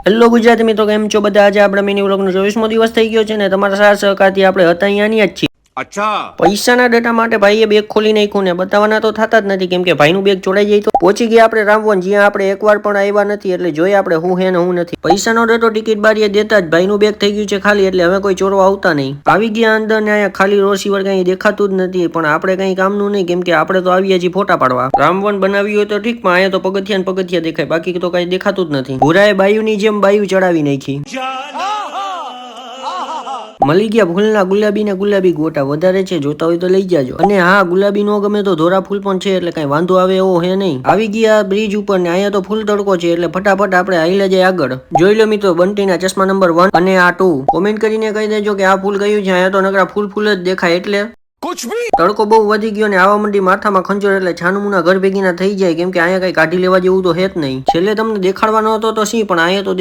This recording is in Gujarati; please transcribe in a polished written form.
હેલો ગુજરાતી મિત્રો, કેમ છો બધા? આજે આપણે મિની વ્લોગનો 24મો દિવસ થઈ ગયો છે ને તમારા સાથ સહકારથી આપણે હતા અહીંયાની જ છીએ. અચ્છા, પૈસાના ડેટા માટે ભાઈએ બેગ ખોલી નાખ્યું ને બતાવવાના તો થતા જ નથી, કેમ કે ભાઈનું બેગ ચોરાઈ જાય તો પહોંચી ગયા આપણે રામવન, જ્યાં આપણે એકવાર પણ આવ્યા નથી, એટલે જોઈએ આપણે હું હે ને હું નથી. પૈસાનો ડેટો ટિકિટ બારીએ દેતા જ ભાઈનું બેગ થઈ ગયું છે ખાલી, એટલે હવે કોઈ ચોરવા આવતા નહીં. આવી ગયા અંદર ને અહીંયા ખાલી રોડ સિવાય કઈ દેખાતું જ નથી, પણ આપણે કઈ કામનું નહીં, કેમ કે આપણે તો આવીએ છીએ ફોટા પાડવા. રામવન બનાવ્યું હોય તો ઠીક, પણ અહીંયા તો પગથિયા ને પગથિયા દેખાય, બાકી તો કઈ દેખાતું જ નથી. ભૂરાએ બાયુની જેમ બાયુ ચડાવી નાખી. મળી ગયા ફૂલના ગુલાબી ને ગુલાબી ગોટા, વધારે છે જોતા હોય તો લઈ જાજો. અને હા, ગુલાબી નો ગમે તો ધોરા ફૂલ પણ છે, એટલે કઈ વાંધો આવે એવો હે નહીં. આવી ગયા બ્રિજ ઉપર ને અહીંયા તો ફૂલ તડકો છે, એટલે ફટાફટ આપણે હાઈલા જાય આગળ. જોઈ લો મિત્રો, બંટીના ચશ્મા નંબર 1 અને આ 2. કોમેન્ટ કરીને કહી દેજો કે આ ફૂલ કયું છે. અહીંયા તો નકરા ફૂલ જ દેખાય, એટલે તડકો બહુ વધી ગયો ને આવા મંડી માથામાં ખંજોર, એટલે છાનુમુના ઘર ભેગીના થઈ જાય, કેમ કે અહીંયા કઈ કાઢી લેવા જેવું તો હે જ નહીં. છેલ્લે તમને દેખાડવાનો હતો તો સી, પણ અહીંયા તો